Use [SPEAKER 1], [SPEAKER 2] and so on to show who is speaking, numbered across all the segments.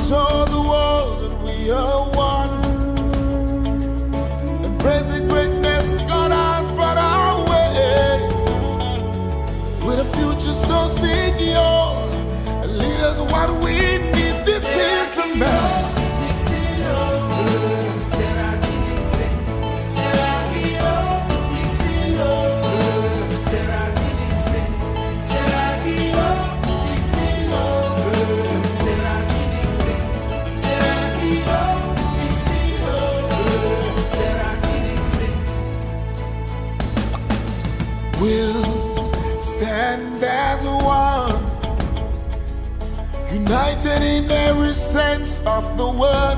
[SPEAKER 1] show the world that we are one. Embrace the greatness God has brought our way. With a future so secure, and lead us what we need. This is the man. We'll stand as one, united in every sense of the word.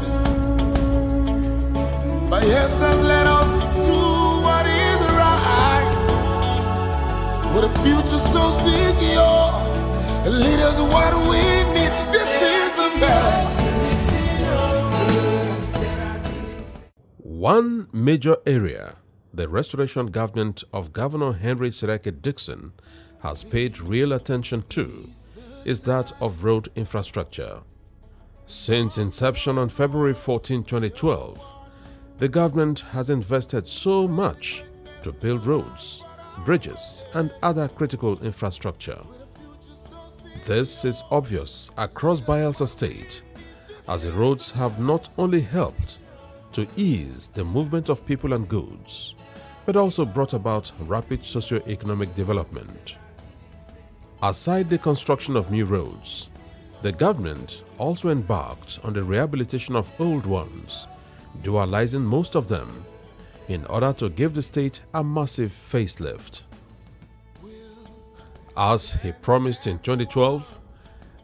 [SPEAKER 1] Bayelsa, let us do what is right. With a future so secure, and lead us what we need. This is the man.
[SPEAKER 2] One major area the restoration government of Governor Henry Sereke Dixon has paid real attention to is that of road infrastructure. Since inception on February 14, 2012, the government has invested so much to build roads, bridges, and other critical infrastructure. This is obvious across Bayelsa State, as the roads have not only helped to ease the movement of people and goods, but also brought about rapid socio-economic development. Aside the construction of new roads, the government also embarked on the rehabilitation of old ones, dualizing most of them in order to give the state a massive facelift. As he promised in 2012,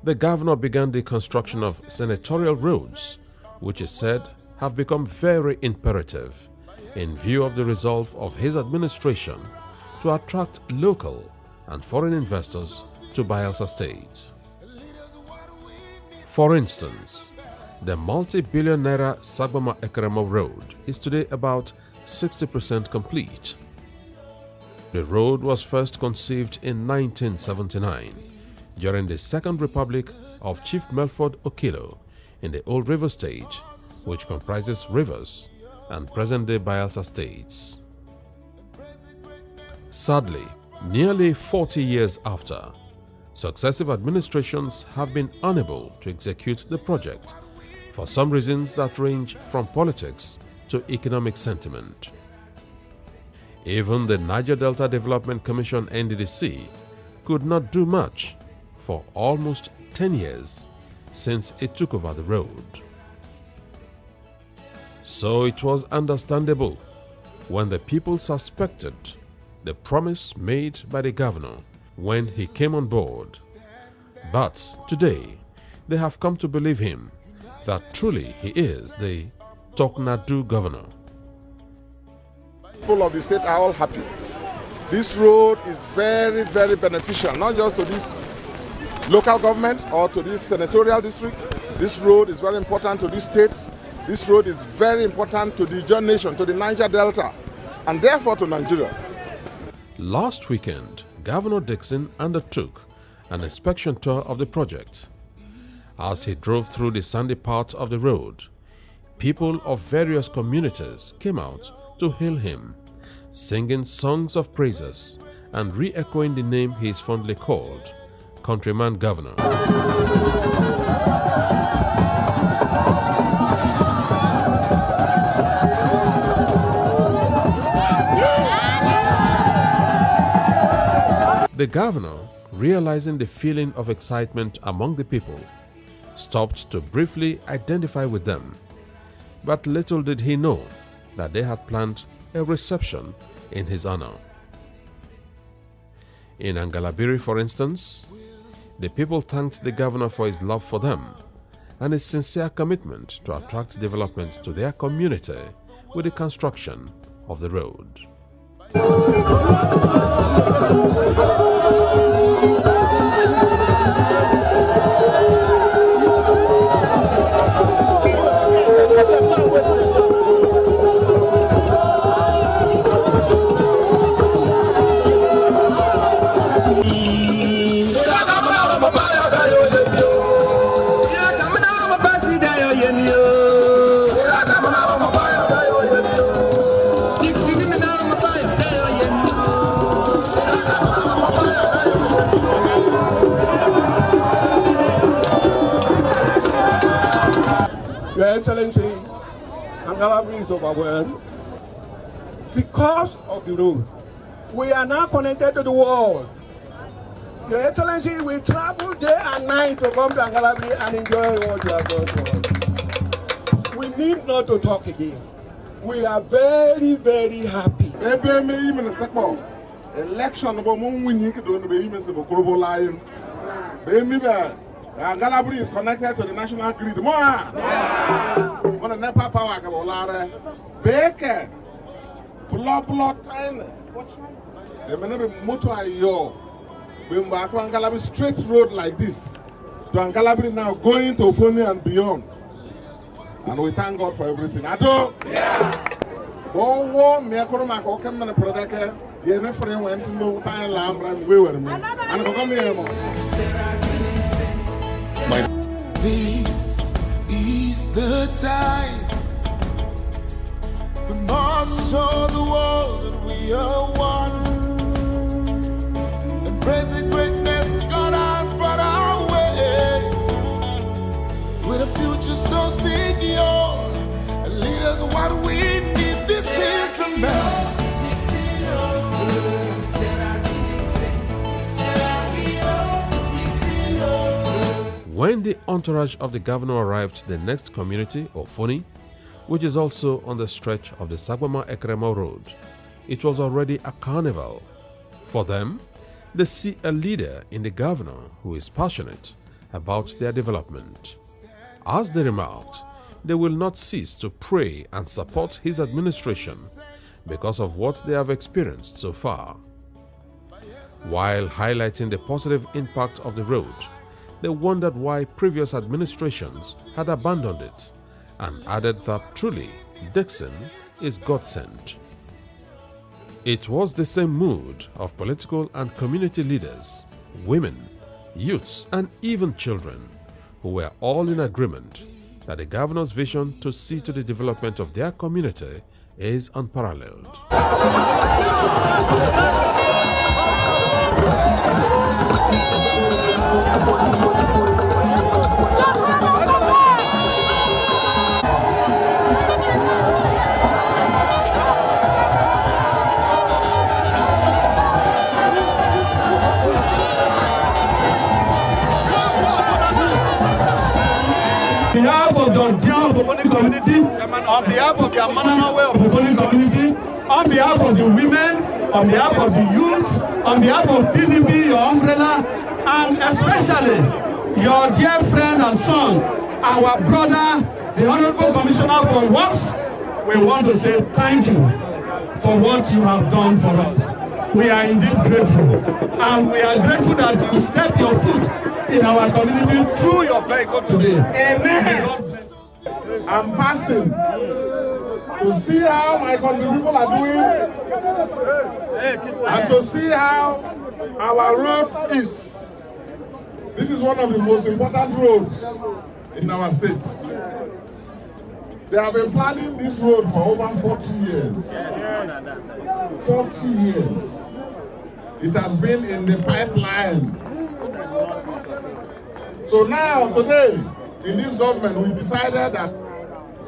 [SPEAKER 2] the governor began the construction of senatorial roads, which is said have become very imperative in view of the resolve of his administration to attract local and foreign investors to Bayelsa State. For instance, the multi-billion naira Sagbama Ekeremor Road is today about 60% complete. The road was first conceived in 1979 during the Second Republic of Chief Melford Okilo in the Old River State, which comprises Rivers and present-day Bayelsa states. Sadly, nearly 40 years after, successive administrations have been unable to execute the project for some reasons that range from politics to economic sentiment. Even the Niger Delta Development Commission (NDDC) could not do much for almost 10 years since it took over the road. So it was understandable when the people suspected the promise made by the governor when he came on board. But today, they have come to believe him that truly he is the Toknadu governor.
[SPEAKER 3] People of the state are all happy. This road is very, very beneficial, not just to this local government or to this senatorial district. This road is very important to this state. This road is very important to the John Nation, to the Niger Delta, and therefore to Nigeria.
[SPEAKER 2] Last weekend, Governor Dixon undertook an inspection tour of the project. As he drove through the sandy part of the road, people of various communities came out to hail him, singing songs of praises and re-echoing the name he is fondly called, Countryman Governor. The governor, realizing the feeling of excitement among the people, stopped to briefly identify with them. But little did he know that they had planned a reception in his honor. In Angalabiri, for instance, the people thanked the governor for his love for them and his sincere commitment to attract development to their community with the construction of the road.
[SPEAKER 4] Excellency, Angalabri is overwhelmed because of the road. We are now connected to the world. Your Excellency, we travel day and night to come to Angalabri and enjoy what you have done for us. We need not to talk again. We are very, very happy.
[SPEAKER 3] Election about winning don't be even a global line. Galabri is connected to the national grid. More on a NEPA power Gabolare. Baker blood time. The man motor yo. When back on Galabri straight road like this. To Galabri now going to Ofoni and beyond. And we thank God for everything. Ado. Go me akoroma ko kam na product ye na friend went to no time lambra we were me. And go come here mo.
[SPEAKER 1] This is the time we must show the world that we are one. Embrace the greatness God has brought our way. With a future so secure, and lead us what we need. This is the man.
[SPEAKER 2] When the entourage of the governor arrived to the next community, Ofoni, which is also on the stretch of the Sagbama Ekeremor Road, it was already a carnival. For them, they see a leader in the governor who is passionate about their development. As they remarked, they will not cease to pray and support his administration because of what they have experienced so far. While highlighting the positive impact of the road, they wondered why previous administrations had abandoned it and added that truly Dixon is God-sent. It was the same mood of political and community leaders, women, youths, and even children who were all in agreement that the governor's vision to see to the development of their community is unparalleled.
[SPEAKER 5] On behalf of the Dian of Ofoni community, on behalf of the Amanamawe of Ofoni community, on behalf of the women, on behalf of the youth, on behalf of PDP, your umbrella, and especially your dear friend and son, our brother, the Honorable Commissioner for Works, we want to say thank you for what you have done for us. We are indeed grateful, and we are grateful that you step your foot in our community through your vehicle today. Amen.
[SPEAKER 3] I'm passing to see how my country people are doing and to see how our road is. This is one of the most important roads in our state. They have been planning this road for over 40 years. 40 years. It has been in the pipeline. So now, today, in this government, we decided that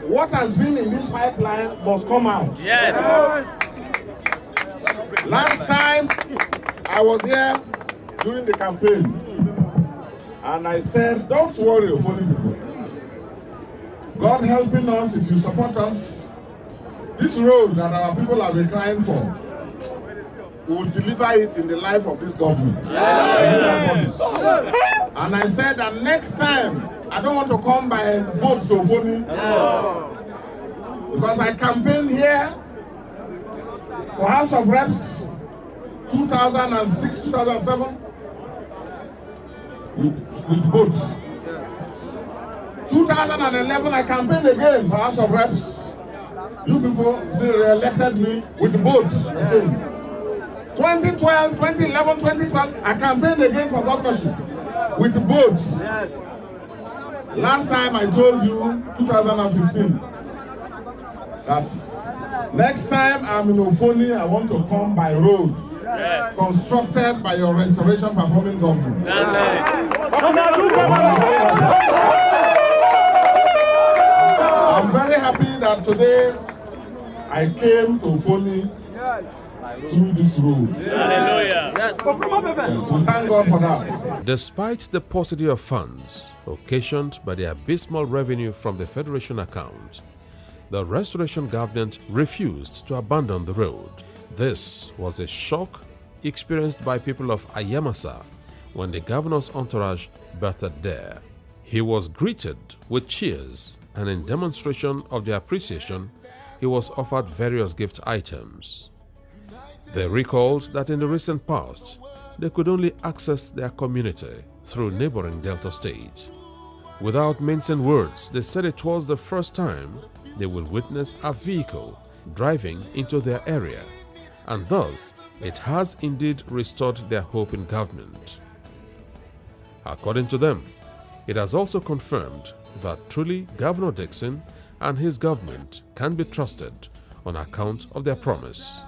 [SPEAKER 3] what has been in this pipeline must come out. Yes. Last time, I was here during the campaign, and I said, don't worry, Ofoni people. God helping us, if you support us, this road that our people have been crying for, we will deliver it in the life of this government. And I said that next time, I don't want to come by boat to Ofoni. Because I campaigned here for House of Reps 2006, 2007 with boats. 2011, I campaigned again for House of Reps. You people still re-elected me with boats again. 2012, 2011, 2012, I campaigned again for governorship with boats. Last time I told you, 2015, that next time I'm in Ofoni, I want to come by road, constructed by your restoration performing government. that today I came to Foni through this road.
[SPEAKER 6] Hallelujah. Yes.
[SPEAKER 3] So thank God for that.
[SPEAKER 2] Despite the paucity of funds occasioned by the abysmal revenue from the Federation account, the Restoration government refused to abandon the road. This was a shock experienced by people of Ayamasa when the governor's entourage battered there. He was greeted with cheers, and in demonstration of their appreciation, he was offered various gift items. They recalled that in the recent past, they could only access their community through neighboring Delta states. Without mincing words, they said it was the first time they will witness a vehicle driving into their area, and thus it has indeed restored their hope in government. According to them, it has also confirmed that truly Governor Dickson and his government can be trusted on account of their promise.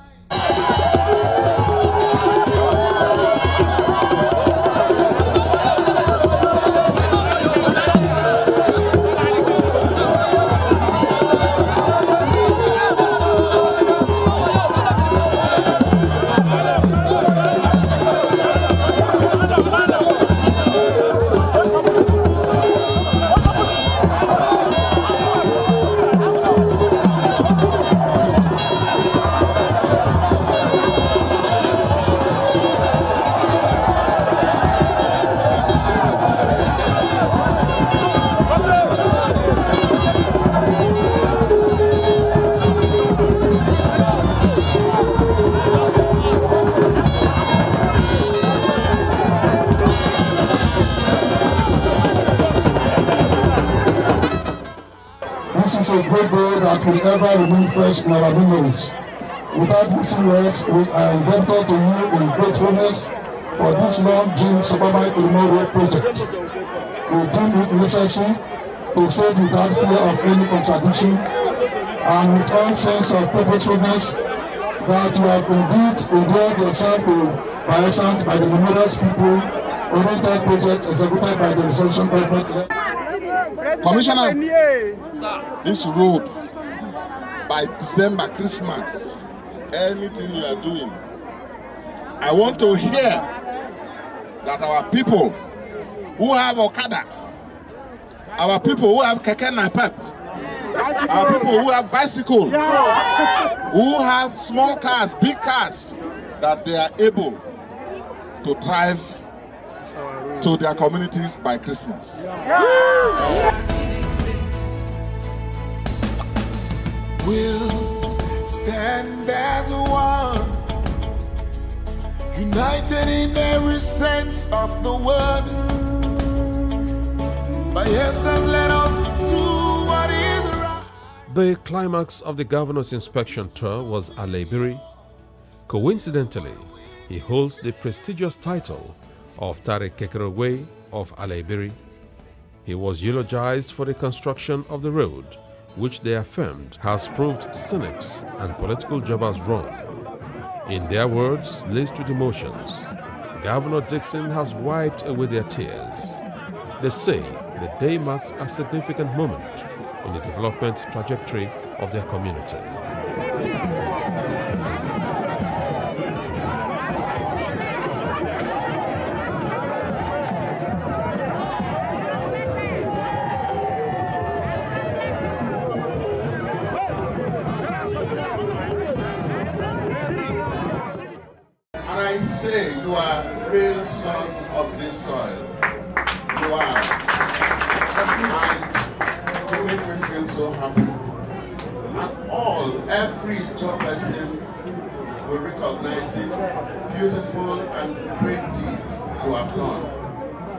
[SPEAKER 7] This is a great road that will ever remain fresh in our memories. Without missing words, we are indebted to you in gratefulness for this long-dream Sagbama Ekeremor Road project. We deem it necessary to say without fear of any contradiction and with all sense of purposefulness that you have indeed endeared yourself to Bayelsans by the numerous people-oriented projects executed by the Restoration Government.
[SPEAKER 3] Commissioner, this road, by December, Christmas, anything you are doing, I want to hear that our people who have Okada, our people who have Keke Napep, our people who have bicycle, who have small cars, big cars, that they are able to drive to their communities by Christmas.
[SPEAKER 1] We'll stand as one, united in every sense of the word. Bayelsa, let us do what is right.
[SPEAKER 2] The climax of the governor's inspection tour was Alebiri. Coincidentally, he holds the prestigious title of Tare Kekerewe of Alebiri. He was eulogized for the construction of the road, which they affirmed has proved cynics and political jobbers wrong. In their words, laced with emotions, Governor Dickson has wiped away their tears. They say the day marks a significant moment in the development trajectory of their community.
[SPEAKER 3] I say you are real son of this soil. You are. And you make me feel so happy. And every job person will recognize the beautiful and great deeds you have done.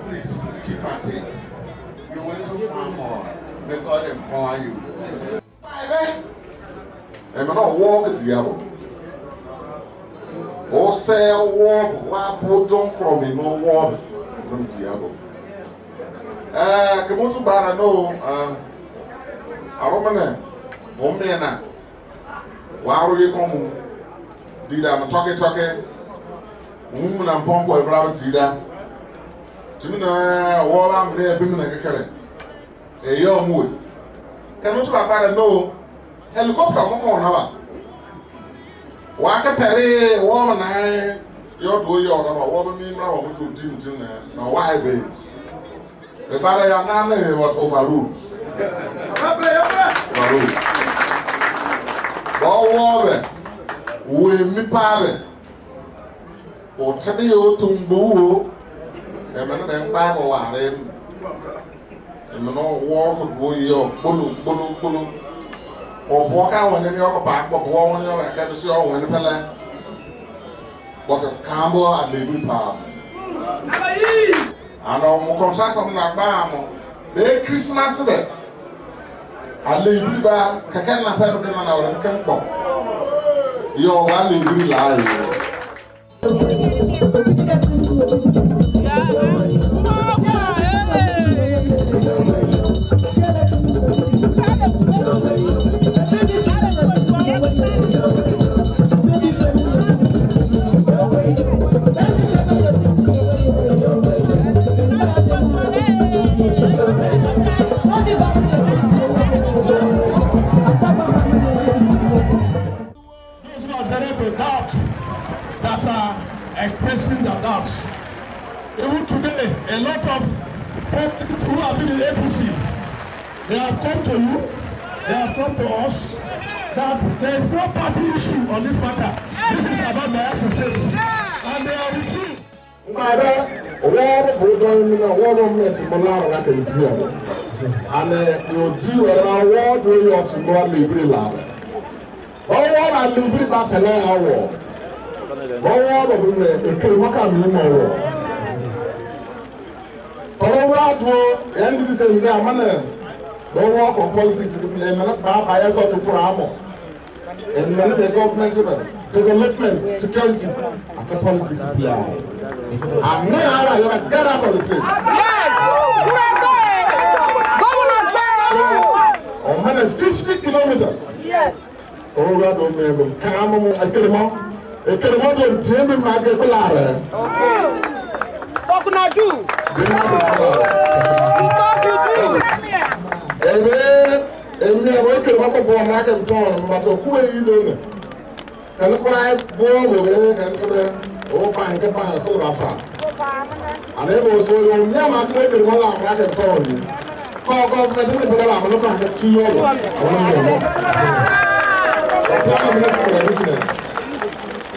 [SPEAKER 3] Please keep at it. You will do far more. May God empower you. Amen. And we're not walking together. O say war, wa don't from me no war. No diabo. Come to bara no. Aromane. Omena. Wa ro ye komu. Dida ma toke. Na mpompo e bra dida. Tumi na wo ba me e bi me na kekere. E yo mu. Come to bara no. helicopter mo ko na ba wa ka pere wo na yo do yo na wo ba mi mra wo mo to tim na wa be e bara ya na na what overrule overrule wo be we mi pare o tade yo tumbu wo e me na den ba mo wa re e me no wo ko do yo bolu o bo ka won ni o ba ko wo won ni o ka si o won ni pele but kambo a lebi pa ano mo contract mo na gba mo de Christmas be a lebi ba ka ken na pe do na o ni ken ko yo wa lebi la yo
[SPEAKER 5] expressing their doubts. Even today, a lot of presidents who have been in APC, they have come to you, they have come to us, that there is no party issue on this matter. This is about Bayelsa State. And they are with you.
[SPEAKER 3] And you do around what do you have to go and live in love? Oh, what I live in that Pelé. All of them, Ekeremor Road. All right, and this is a man. Don't walk on politics to play, and not Bayelsa to Pramo. And when the government development, security, and the politics to play. And now I want to get out of the place. On minus 50 kilometers. Yes. All right, on me, Ekeremor. Ekeremor Road, Jimmy Magdalene. Okay. What can I do?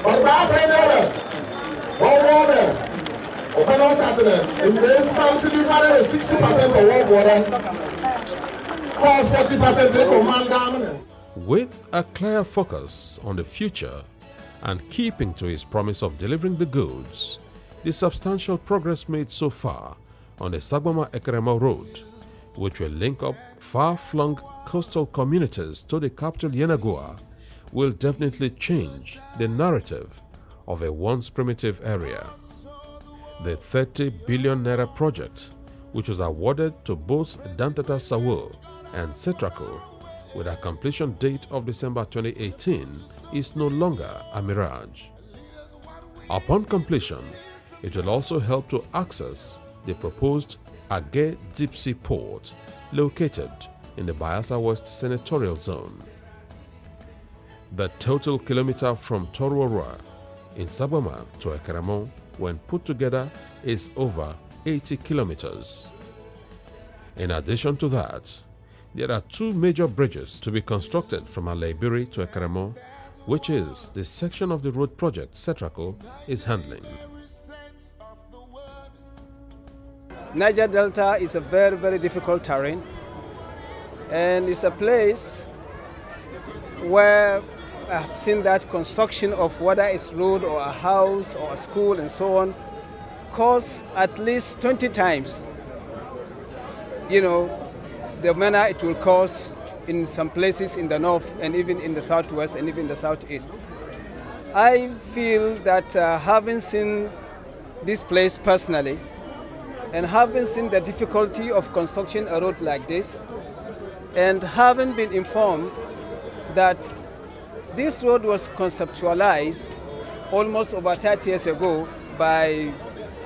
[SPEAKER 3] But back there, one water, open us at the invest something 60% of water, 40% they command dominant.
[SPEAKER 2] With a clear focus on the future and keeping to his promise of delivering the goods, the substantial progress made so far on the Sagbama Ekeremor Road, which will link up far-flung coastal communities to the capital Yenagoa, will definitely change the narrative of a once primitive area. The 30 billion naira project, which was awarded to both Dantata Sawo and Setraco with a completion date of December 2018, is no longer a mirage. Upon completion, it will also help to access the proposed Age Deep Sea Port located in the Bayelsa West Senatorial Zone. The total kilometer from Torora in Sagbama to Ekeremor, when put together, is over 80 kilometers. In addition to that, there are two major bridges to be constructed from Alaibiri to Ekeremor, which is the section of the road project Setraco is handling.
[SPEAKER 6] Niger Delta is a very, very difficult terrain, and it's a place where I've seen that construction of whether it's road or a house or a school and so on costs at least 20 times, the manner it will cost in some places in the north and even in the southwest and even the southeast. I feel that having seen this place personally and having seen the difficulty of constructing a road like this and having been informed that this road was conceptualized almost over 30 years ago by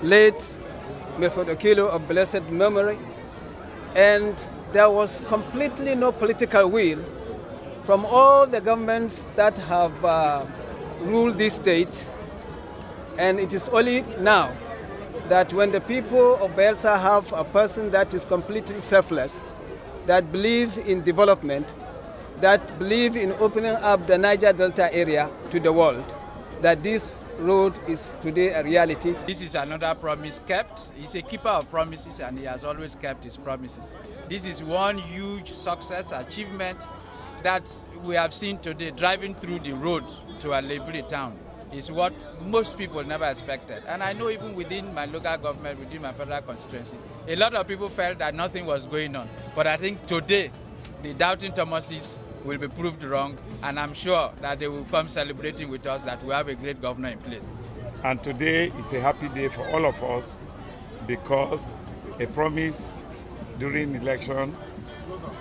[SPEAKER 6] late Milford Okilo of blessed memory, and there was completely no political will from all the governments that have ruled this state, and it is only now that when the people of Bayelsa have a person that is completely selfless, that believe in development, that believe in opening up the Niger Delta area to the world, that this road is today a reality.
[SPEAKER 8] This is another promise kept. He's a keeper of promises and he has always kept his promises. This is one huge success, achievement that we have seen today. Driving through the road to Alebri town is what most people never expected. And I know even within my local government, within my federal constituency, a lot of people felt that nothing was going on. But I think today, the doubting Thomases will be proved wrong, and I'm sure that they will come celebrating with us that we have a great governor in place.
[SPEAKER 9] And today is a happy day for all of us because a promise during election,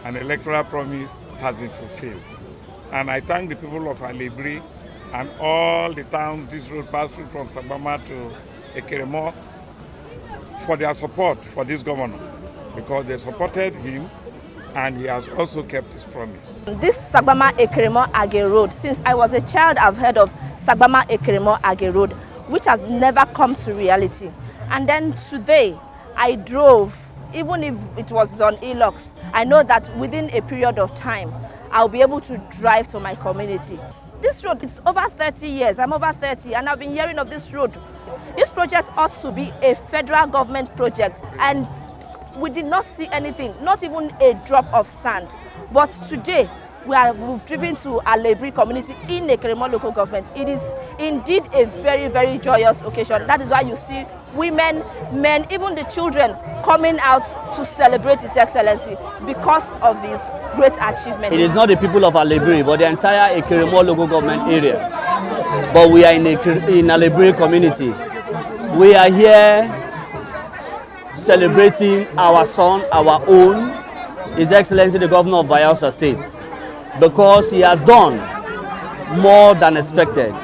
[SPEAKER 9] an electoral promise has been fulfilled. And I thank the people of Alebri and all the towns this road passed through from Sagbama to Ekeremor for their support for this governor, because they supported him and he has also kept his promise.
[SPEAKER 10] This Sagbama Ekeremor Road, since I was a child, I've heard of Sagbama Ekeremor Road, which has never come to reality. And then today, I drove, even if it was on e-locks, I know that within a period of time, I'll be able to drive to my community. This road, it's over 30 years, I'm over 30, and I've been hearing of this road. This project ought to be a federal government project, and we did not see anything, not even a drop of sand. But today, we've driven to Alebri community in Ekeremor local government. It is indeed a very, very joyous occasion. That is why you see women, men, even the children coming out to celebrate His Excellency because of his great achievement.
[SPEAKER 11] It is not the people of Alebri, but the entire Ekeremor local government area. But we are in Alebri community. We are here celebrating our son, our own, His Excellency the Governor of Bayelsa State, because he has done more than expected.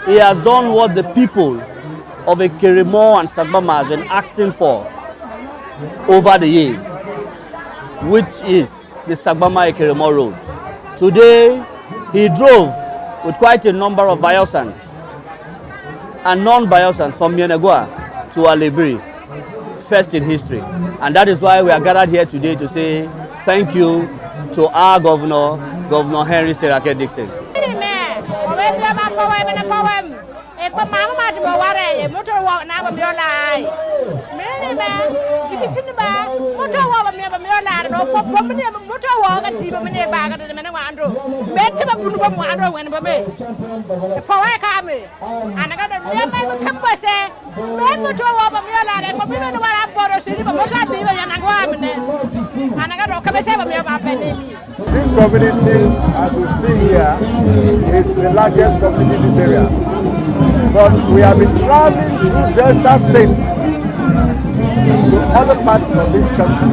[SPEAKER 11] He has done what the people of Ekeremor and Sagbama have been asking for over the years, which is the Sagbama Ekeremor Road. Today, he drove with quite a number of Bayelsans and non-Bayelsans from Yenegua to Alebri, first in history. And that is why we are gathered here today to say thank you to our governor, Governor Henry Serake Dixon.
[SPEAKER 12] This community, as you see here, is the largest community in this area. But we have been traveling through Delta states to other parts of this country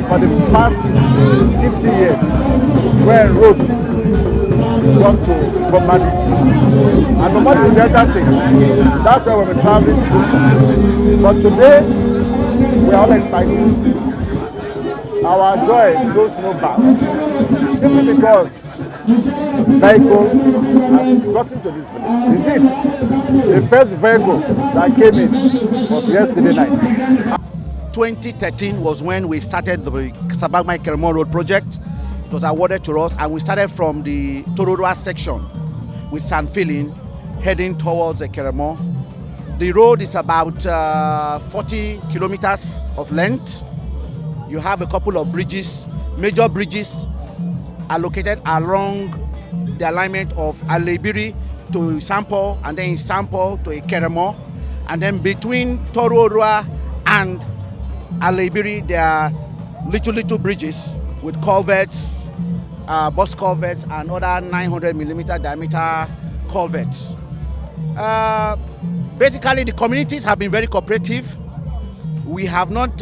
[SPEAKER 12] for the past 50 years, where road gone to Bomadi. And Bomadi is Delta state. That's where we've been traveling through. But today, we are all excited. Our joy goes no bounds, simply because vehicle has gotten to this village. Indeed, the first vehicle that came in was yesterday night.
[SPEAKER 13] 2013 was when we started the Sagbama Ekeremor Road project. It was awarded to us, and we started from the Tororua section with sand filling, heading towards Ekeremor. The road is about 40 kilometers of length. You have a couple of bridges, major bridges are located along the alignment of Alebri to Sampo, and then Sampo to Ekeremor. And then between Tororua and Alebri, there are little bridges with culverts, box culverts, and other 900mm diameter culverts. Basically, the communities have been very cooperative. We have not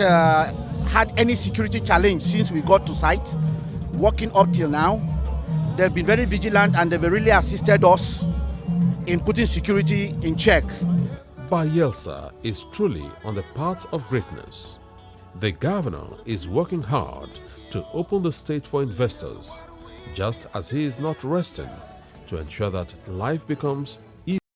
[SPEAKER 13] had any security challenge since we got to site. Working up till now, they've been very vigilant and they've really assisted us in putting security in check.
[SPEAKER 2] Bayelsa is truly on the path of greatness. The governor is working hard to open the state for investors, just as he is not resting to ensure that life becomes